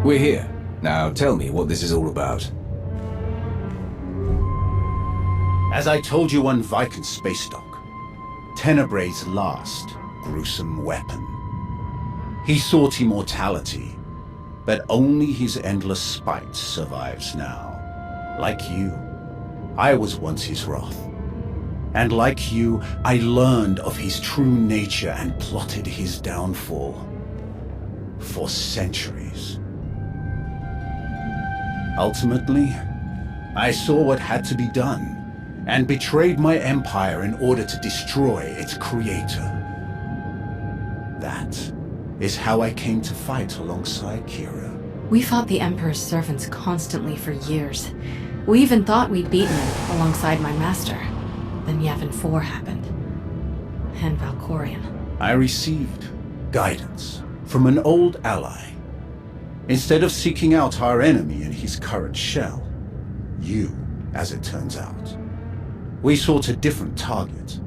We're here. Now tell me what this is all about. As I told you on Viking Space Dock, Tenebray's last gruesome weapon. He sought immortality, but only his endless spite survives now. Like you, I was once his wrath. And like you, I learned of his true nature and plotted his downfall. For centuries. Ultimately, I saw what had to be done, and betrayed my empire in order to destroy its creator. That is how I came to fight alongside Kira. We fought the Emperor's servants constantly for years. We even thought we'd beaten him alongside my master. Then Yavin 4 happened. And Valkorion. I received guidance from an old ally. Instead of seeking out our enemy in his current shell, you, as it turns out, we sought a different target.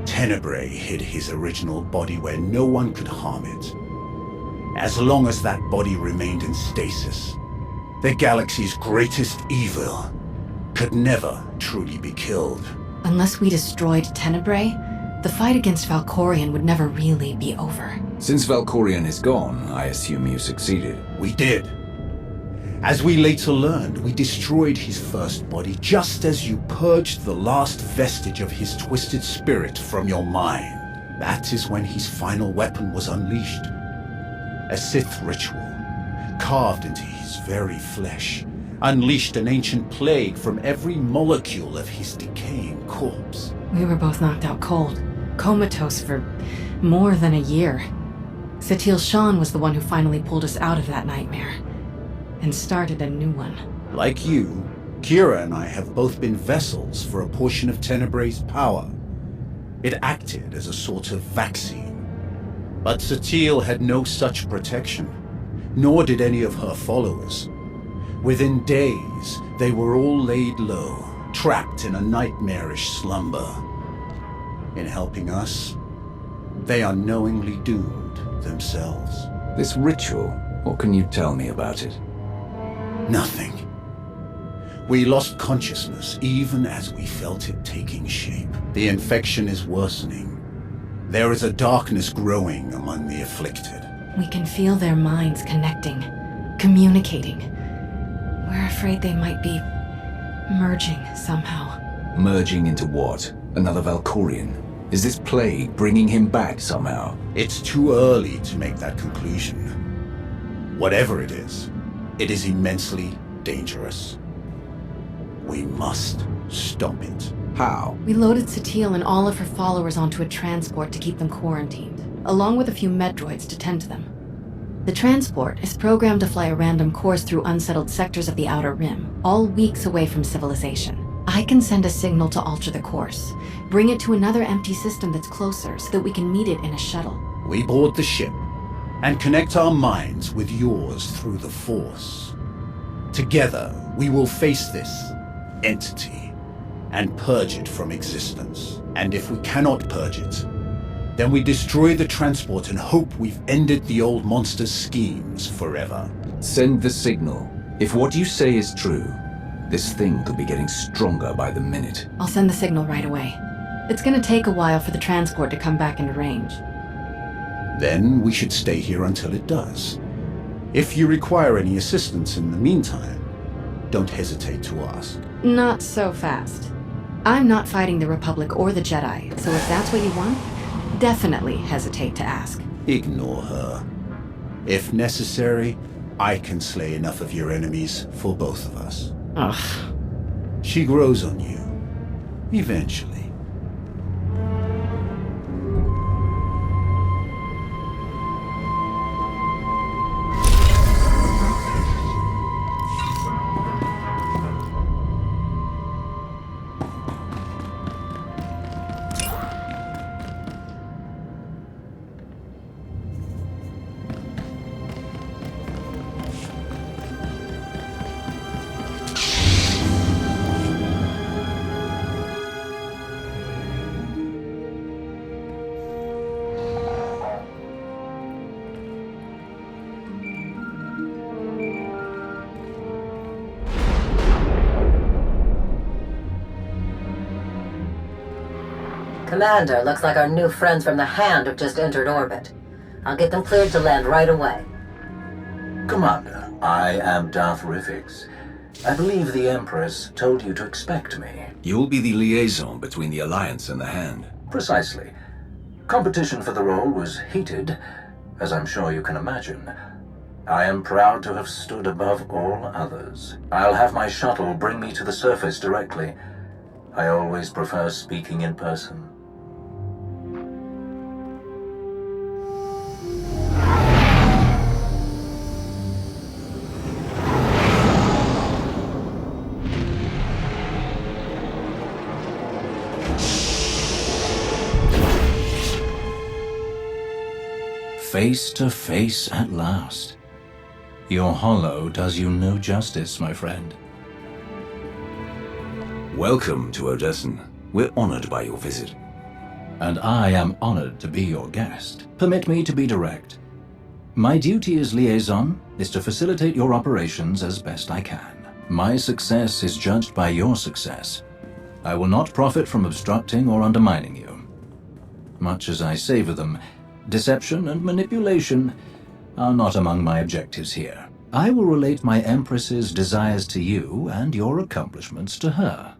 Tenebray hid his original body where no one could harm it. As long as that body remained in stasis, the galaxy's greatest evil could never truly be killed. Unless we destroyed Tenebray, the fight against Valkorion would never really be over. Since Valkorion is gone, I assume you succeeded. We did. As we later learned, we destroyed his first body just as you purged the last vestige of his twisted spirit from your mind. That is when his final weapon was unleashed. A Sith ritual, carved into his very flesh, unleashed an ancient plague from every molecule of his decaying corpse. We were both knocked out cold, comatose for more than a year. Satil Shan was the one who finally pulled us out of that nightmare, and started a new one. Like you, Kira and I have both been vessels for a portion of Tenebray's power. It acted as a sort of vaccine. But Satil had no such protection, nor did any of her followers. Within days, they were all laid low, trapped in a nightmarish slumber. In helping us, they unknowingly doomed themselves. This ritual, what can you tell me about it? Nothing. We lost consciousness even as we felt it taking shape. The infection is worsening. There is a darkness growing among the afflicted. We can feel their minds connecting, communicating. We're afraid they might be merging somehow. Merging into what? Another Valkorion? Is this plague bringing him back somehow? It's too early to make that conclusion. Whatever it is immensely dangerous. We must stop it. How? We loaded Satil and all of her followers onto a transport to keep them quarantined, along with a few med droids to tend to them. The transport is programmed to fly a random course through unsettled sectors of the Outer Rim, all weeks away from civilization. I can send a signal to alter the course, bring it to another empty system that's closer so that we can meet it in a shuttle. We board the ship and connect our minds with yours through the Force. Together, we will face this entity and purge it from existence. And if we cannot purge it, then we destroy the transport and hope we've ended the old monster's schemes forever. Send the signal. If what you say is true, this thing could be getting stronger by the minute. I'll send the signal right away. It's gonna take a while for the transport to come back into range. Then we should stay here until it does. If you require any assistance in the meantime, don't hesitate to ask. Not so fast. I'm not fighting the Republic or the Jedi, so if that's what you want, definitely hesitate to ask. Ignore her. If necessary, I can slay enough of your enemies for both of us. Ugh. She grows on you. Eventually. Commander, looks like our new friends from the Hand have just entered orbit. I'll get them cleared to land right away. Commander, I am Darth Rivix. I believe the Empress told you to expect me. You'll be the liaison between the Alliance and the Hand. Precisely. Competition for the role was heated, as I'm sure you can imagine. I am proud to have stood above all others. I'll have my shuttle bring me to the surface directly. I always prefer speaking in person. Face to face at last. Your holo does you no justice, my friend. Welcome to Odessen. We're honored by your visit. And I am honored to be your guest. Permit me to be direct. My duty as liaison is to facilitate your operations as best I can. My success is judged by your success. I will not profit from obstructing or undermining you. Much as I savor them, deception and manipulation are not among my objectives here. I will relate my Empress's desires to you and your accomplishments to her.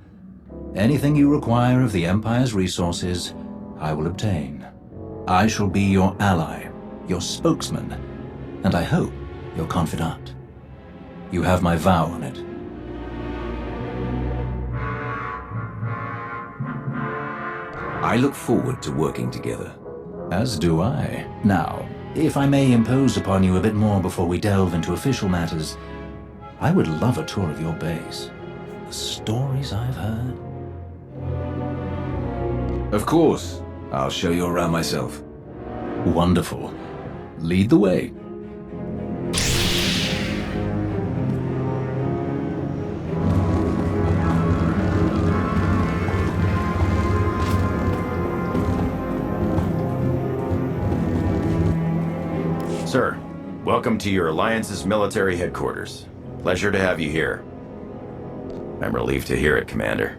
Anything you require of the Empire's resources, I will obtain. I shall be your ally, your spokesman, and I hope your confidant. You have my vow on it. I look forward to working together. As do I. Now, if I may impose upon you a bit more before we delve into official matters, I would love a tour of your base. The stories I've heard. Of course. I'll show you around myself. Wonderful. Lead the way. Sir, welcome to your Alliance's military headquarters. Pleasure to have you here. I'm relieved to hear it, Commander.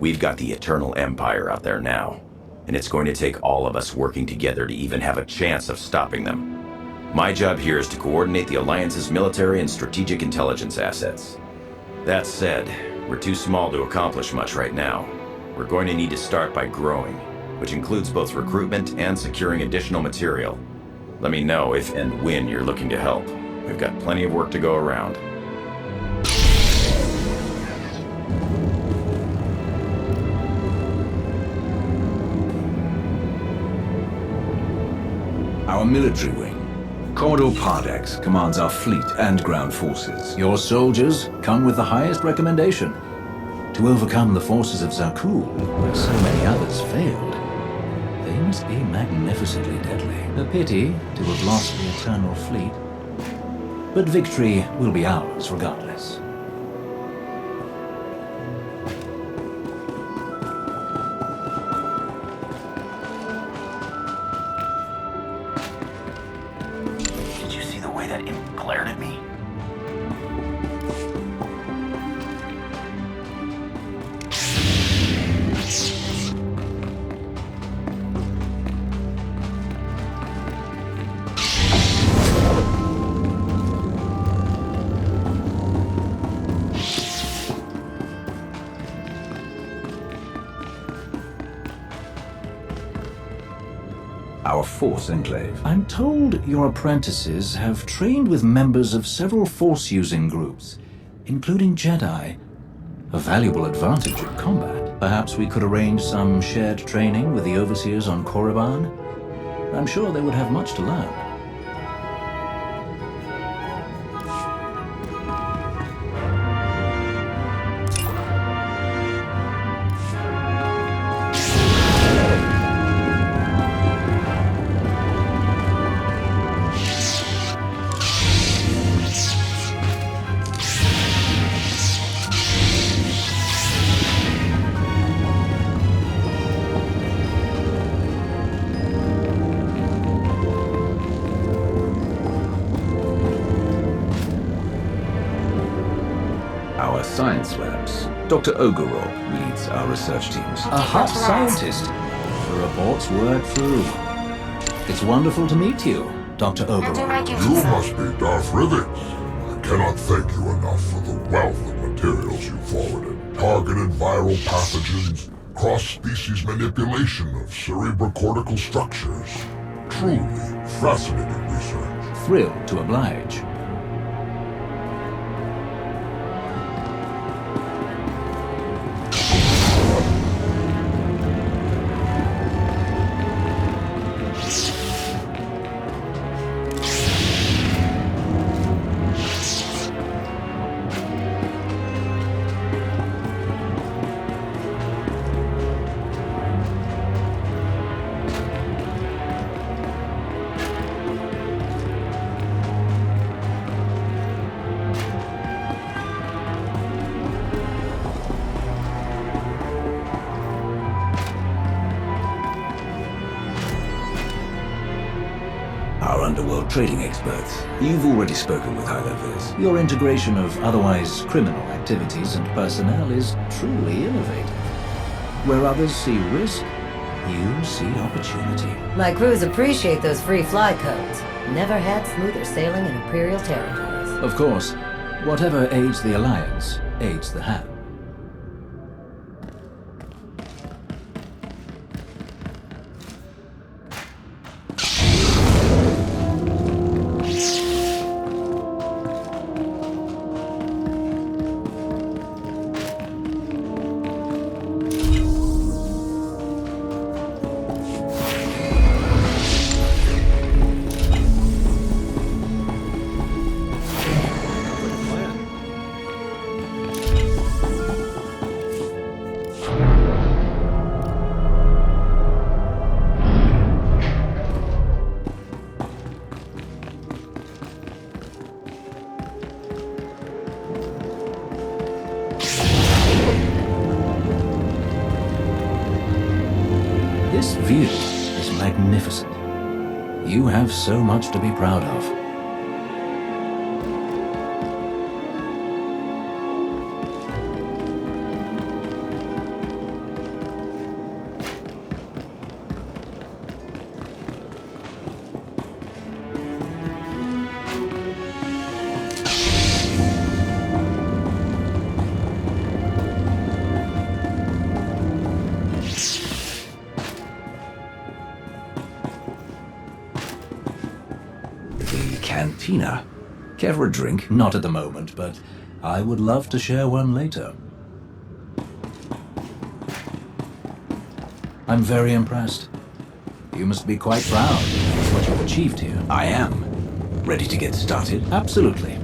We've got the Eternal Empire out there now, and it's going to take all of us working together to even have a chance of stopping them. My job here is to coordinate the Alliance's military and strategic intelligence assets. That said, we're too small to accomplish much right now. We're going to need to start by growing, which includes both recruitment and securing additional material. Let me know if and when you're looking to help. We've got plenty of work to go around. Our military wing. Commodore Pardax commands our fleet and ground forces. Your soldiers come with the highest recommendation. To overcome the forces of Zakul, where so many others failed, they must be magnificently deadly. A pity to have lost the Eternal Fleet. But victory will be ours regardless. Did you see the way that imp glared at me? Our Force Enclave. I'm told your apprentices have trained with members of several Force-using groups, including Jedi. A valuable advantage in combat. Perhaps we could arrange some shared training with the Overseers on Korriban? I'm sure they would have much to learn. Our science labs. Dr. Ogorov leads our research teams. A hot scientist. The reports were true. It's wonderful to meet you, Dr. Oberon. You must be Darth Rivets. I cannot thank you enough for the wealth of materials you forwarded. Targeted viral pathogens, cross-species manipulation of cerebrocortical structures. Truly fascinating research. Thrilled to oblige. Our underworld trading experts. You've already spoken with high-levels. Your integration of otherwise criminal activities and personnel is truly innovative. Where others see risk, you see opportunity. My crews appreciate those free fly codes. Never had smoother sailing in Imperial territories. Of course, whatever aids the Alliance aids the Hand. This view is magnificent. You have so much to be proud of. Cantina. Care for a drink? Not at the moment, but I would love to share one later. I'm very impressed. You must be quite proud of what you've achieved here. I am. Ready to get started? Absolutely.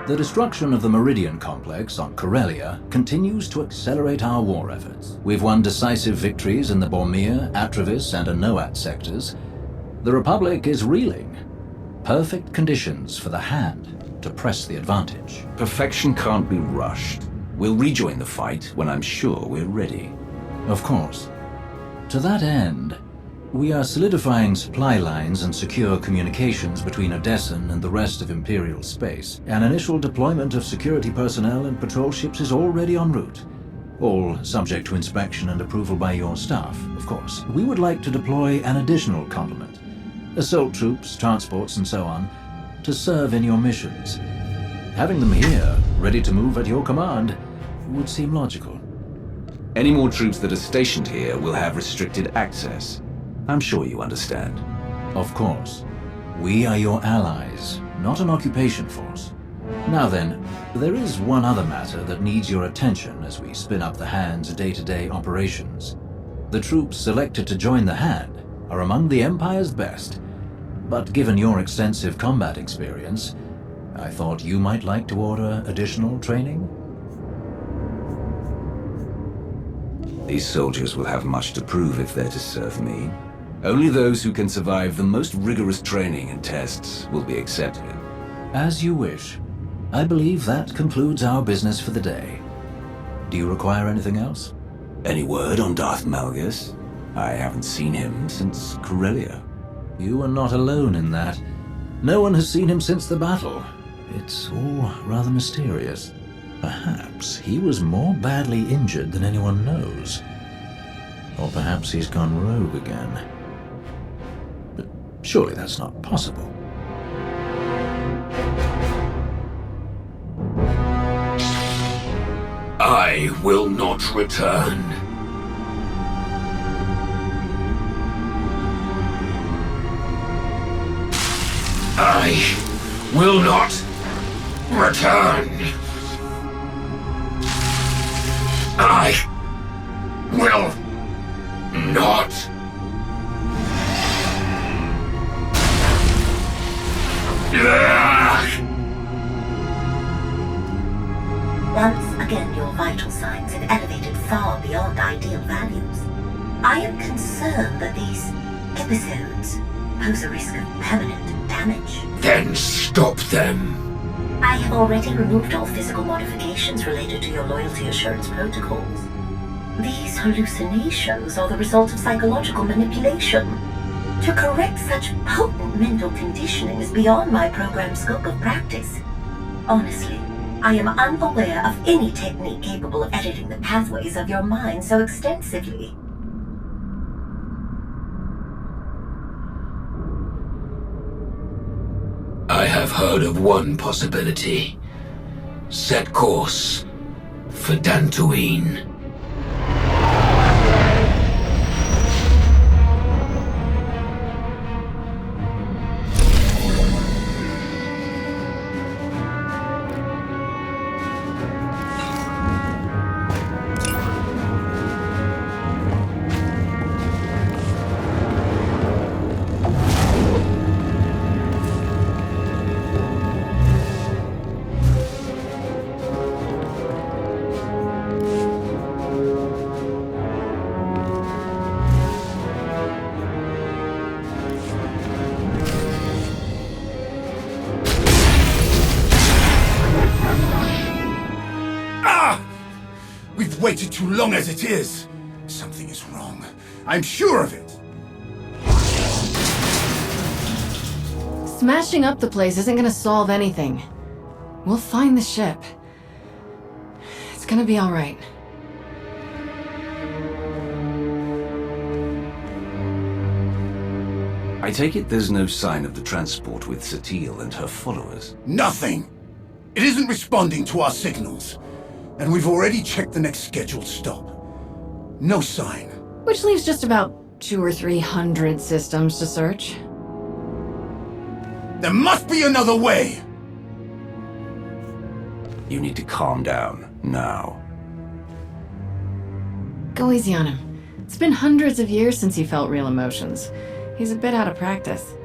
The destruction of the Meridian Complex on Corellia continues to accelerate our war efforts. We've won decisive victories in the Bormir, Atravis, and Anoat sectors. The Republic is reeling. Perfect conditions for the Hand to press the advantage. Perfection can't be rushed. We'll rejoin the fight when I'm sure we're ready. Of course. To that end, we are solidifying supply lines and secure communications between Odessen and the rest of Imperial space. An initial deployment of security personnel and patrol ships is already en route. All subject to inspection and approval by your staff, of course. We would like to deploy an additional complement, assault troops, transports, and so on, to serve in your missions. Having them here, ready to move at your command, would seem logical. Any more troops that are stationed here will have restricted access. I'm sure you understand. Of course. We are your allies, not an occupation force. Now then, there is one other matter that needs your attention as we spin up the Hand's day-to-day operations. The troops selected to join the Hand are among the Empire's best, but given your extensive combat experience, I thought you might like to order additional training? These soldiers will have much to prove if they're to serve me. Only those who can survive the most rigorous training and tests will be accepted. As you wish. I believe that concludes our business for the day. Do you require anything else? Any word on Darth Malgus? I haven't seen him since Corellia. You are not alone in that. No one has seen him since the battle. It's all rather mysterious. Perhaps he was more badly injured than anyone knows. Or perhaps he's gone rogue again. But surely that's not possible. I will not return. I will not return. I will not. Once again, your vital signs have elevated far beyond ideal values. I am concerned that these episodes pose a risk of permanent damage. Then stop them. I have already removed all physical modifications related to your loyalty assurance protocols. These hallucinations are the result of psychological manipulation. To correct such potent mental conditioning is beyond my program's scope of practice. Honestly, I am unaware of any technique capable of editing the pathways of your mind so extensively. I have heard of one possibility. Set course for Dantooine. We've waited too long as it is. Something is wrong. I'm sure of it. Smashing up the place isn't gonna solve anything. We'll find the ship. It's gonna be all right. I take it there's no sign of the transport with Satele and her followers? Nothing! It isn't responding to our signals. And we've already checked the next scheduled stop. No sign. Which leaves just about 200 or 300 systems to search. There must be another way! You need to calm down, now. Go easy on him. It's been hundreds of years since he felt real emotions. He's a bit out of practice.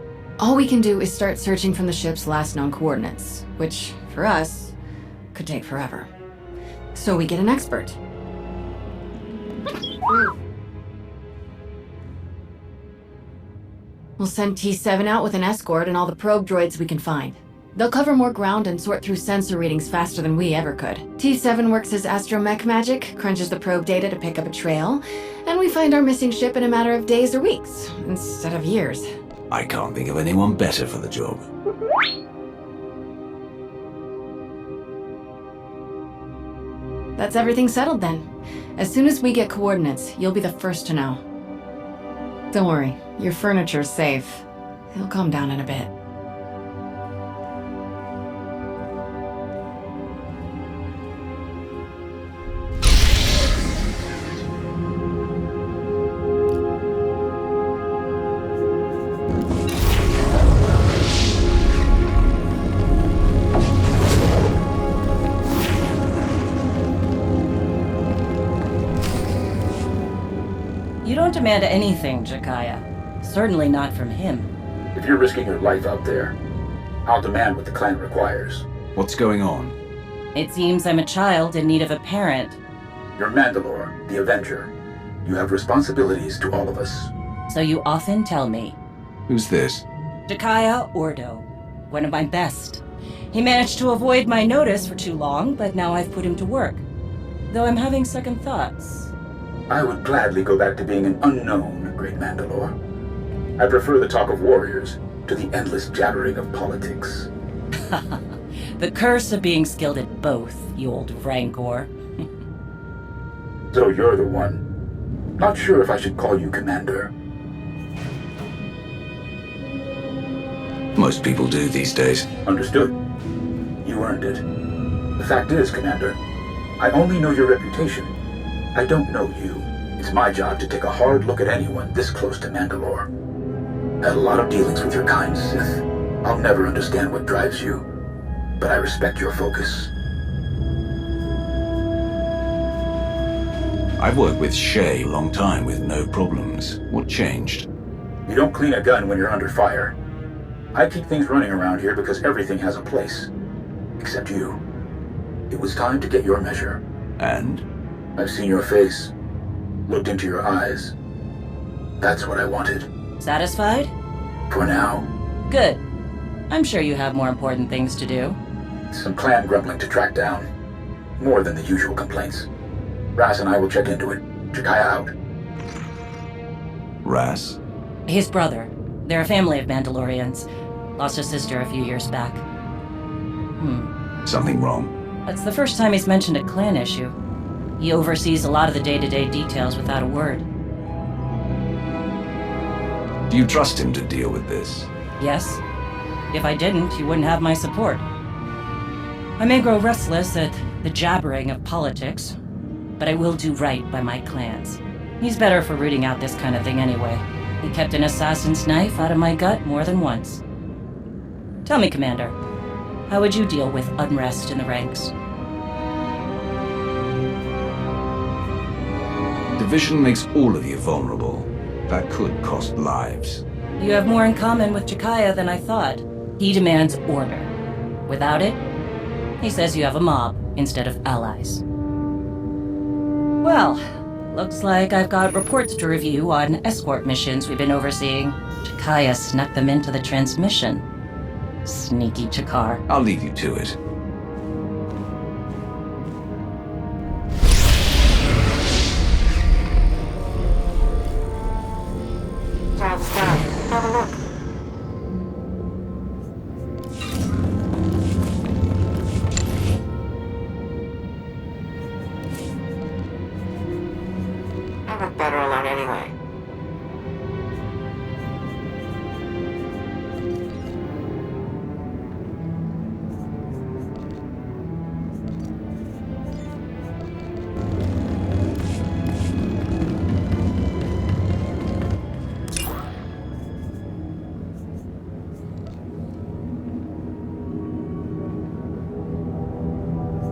All we can do is start searching from the ship's last known coordinates, which, for us, could take forever. So we get an expert. We'll send T7 out with an escort and all the probe droids we can find. They'll cover more ground and sort through sensor readings faster than we ever could. T7 works his astromech magic, crunches the probe data to pick up a trail, and we find our missing ship in a matter of days or weeks, instead of years. I can't think of anyone better for the job. That's everything settled then. As soon as we get coordinates, you'll be the first to know. Don't worry, your furniture's safe. He'll calm down in a bit. You don't demand anything, Jakaya. Certainly not from him. If you're risking your life out there, I'll demand what the clan requires. What's going on? It seems I'm a child in need of a parent. You're Mandalore, the Avenger. You have responsibilities to all of us. So you often tell me. Who's this? Jakaya Ordo, one of my best. He managed to avoid my notice for too long, but now I've put him to work. Though I'm having second thoughts. I would gladly go back to being an unknown, Great Mandalore. I prefer the talk of warriors to the endless jabbering of politics. The curse of being skilled at both, you old rancor. So you're the one. Not sure if I should call you Commander. Most people do these days. Understood. You earned it. The fact is, Commander, I only know your reputation. I don't know you. It's my job to take a hard look at anyone this close to Mandalore. Had a lot of dealings with your kind, Sith. I'll never understand what drives you, but I respect your focus. I've worked with Shay a long time with no problems. What changed? You don't clean a gun when you're under fire. I keep things running around here because everything has a place. Except you. It was time to get your measure. And? I've seen your face. Looked into your eyes. That's what I wanted. Satisfied? For now. Good. I'm sure you have more important things to do. Some clan grumbling to track down. More than the usual complaints. Ras and I will check into it. Jakaya out. Ras? His brother. They're a family of Mandalorians. Lost a sister a few years back. Something wrong? That's the first time he's mentioned a clan issue. He oversees a lot of the day-to-day details without a word. Do you trust him to deal with this? Yes. If I didn't, he wouldn't have my support. I may grow restless at the jabbering of politics, but I will do right by my clans. He's better for rooting out this kind of thing anyway. He kept an assassin's knife out of my gut more than once. Tell me, Commander, how would you deal with unrest in the ranks? Division makes all of you vulnerable. That could cost lives. You have more in common with Jakaya than I thought. He demands order. Without it, he says you have a mob instead of allies. Well, looks like I've got reports to review on escort missions we've been overseeing. Jakaya snuck them into the transmission. Sneaky Chakar. I'll leave you to it. Have a look. I look better alone anyway.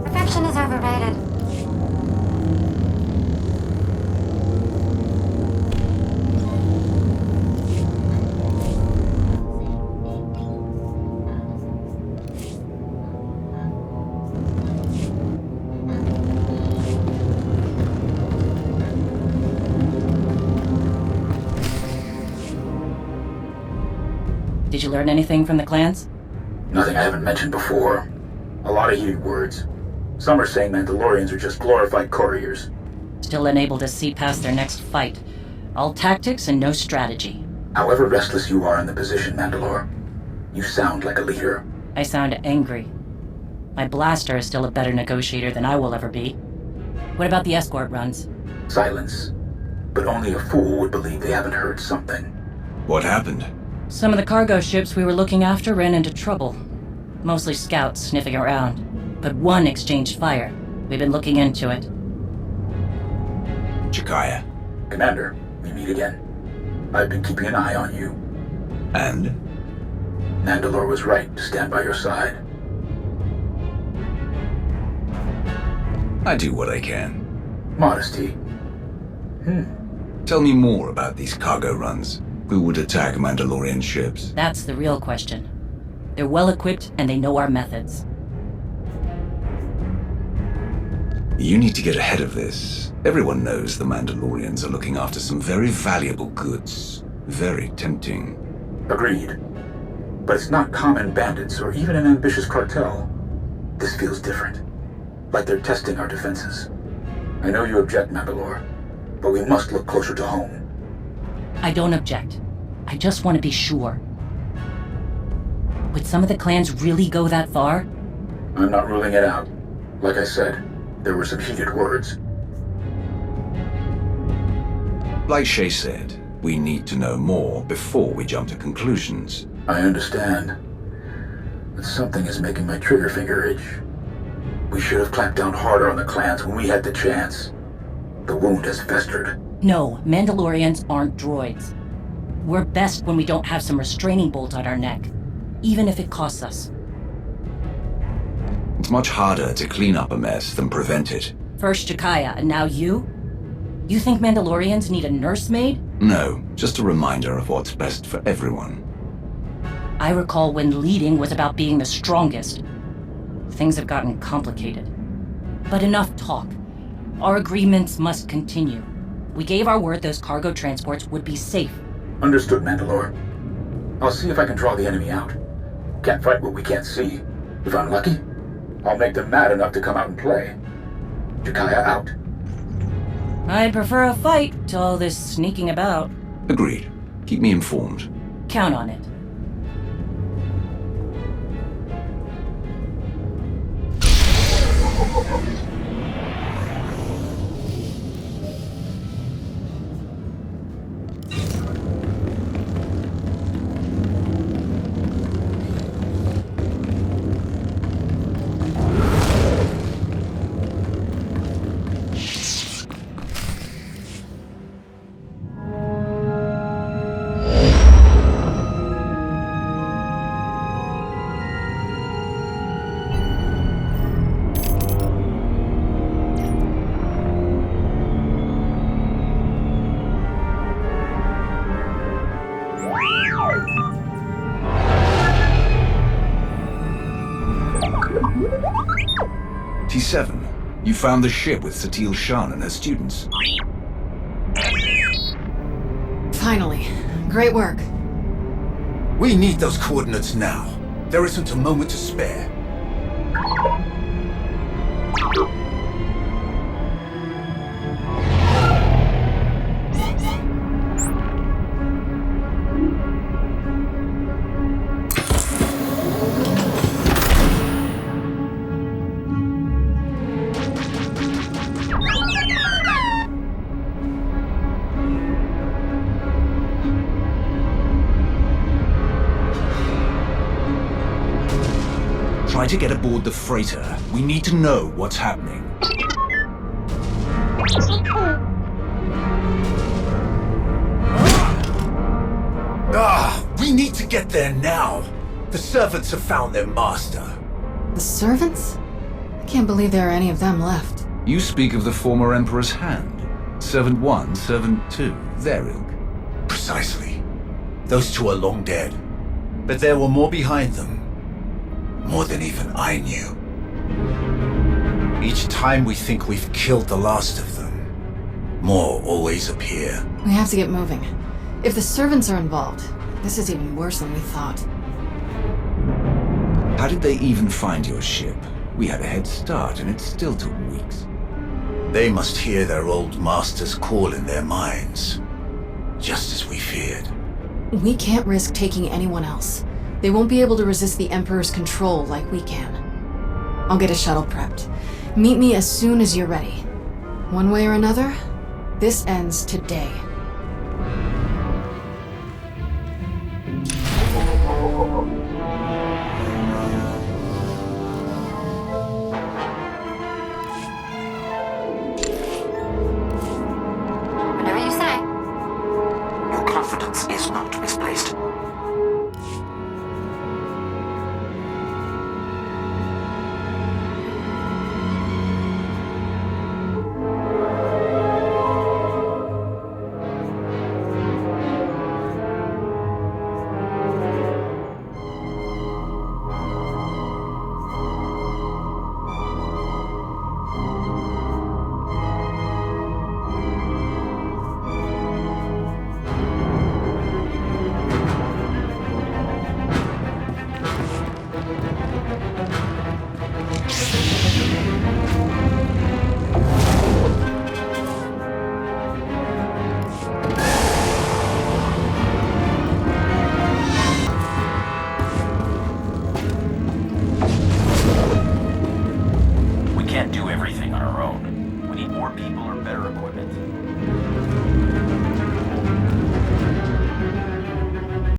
Perfection is overrated. Did you learn anything from the clans? Nothing I haven't mentioned before. A lot of heated words. Some are saying Mandalorians are just glorified couriers. Still unable to see past their next fight. All tactics and no strategy. However restless you are in the position, Mandalore, you sound like a leader. I sound angry. My blaster is still a better negotiator than I will ever be. What about the escort runs? Silence. But only a fool would believe they haven't heard something. What happened? Some of the cargo ships we were looking after ran into trouble. Mostly scouts sniffing around. But one exchanged fire. We've been looking into it. Jakaya. Commander, we meet again. I've been keeping an eye on you. And? Mandalore was right to stand by your side. I do what I can. Modesty. Tell me more about these cargo runs. Who would attack Mandalorian ships? That's the real question. They're well equipped and they know our methods. You need to get ahead of this. Everyone knows the Mandalorians are looking after some very valuable goods. Very tempting. Agreed. But it's not common bandits or even an ambitious cartel. This feels different. Like they're testing our defenses. I know you object, Mandalore, but we must look closer to home. I don't object. I just want to be sure. Would some of the clans really go that far? I'm not ruling it out. Like I said, there were some heated words. Like Shay said, we need to know more before we jump to conclusions. I understand. But something is making my trigger finger itch. We should have clamped down harder on the clans when we had the chance. The wound has festered. No, Mandalorians aren't droids. We're best when we don't have some restraining bolt on our neck, even if it costs us. It's much harder to clean up a mess than prevent it. First Jakaya, and now you? You think Mandalorians need a nursemaid? No, just a reminder of what's best for everyone. I recall when leading was about being the strongest. Things have gotten complicated. But enough talk. Our agreements must continue. We gave our word those cargo transports would be safe. Understood, Mandalore. I'll see if I can draw the enemy out. Can't fight what we can't see. If I'm lucky, I'll make them mad enough to come out and play. Jakaya out. I'd prefer a fight to all this sneaking about. Agreed. Keep me informed. Count on it. T7, you found the ship with Satil Shan and her students. Finally. Great work. We need those coordinates now. There isn't a moment to spare. Try to get aboard the freighter. We need to know what's happening. We need to get there now. The servants have found their master. The servants? I can't believe there are any of them left. You speak of the former Emperor's hand. Servant 1, Servant 2, their ilk. Precisely. Those two are long dead. But there were more behind them. More than even I knew. Each time we think we've killed the last of them, more always appear. We have to get moving. If the servants are involved, this is even worse than we thought. How did they even find your ship? We had a head start and it still took weeks. They must hear their old master's call in their minds. Just as we feared. We can't risk taking anyone else. They won't be able to resist the Emperor's control like we can. I'll get a shuttle prepped. Meet me as soon as you're ready. One way or another, this ends today.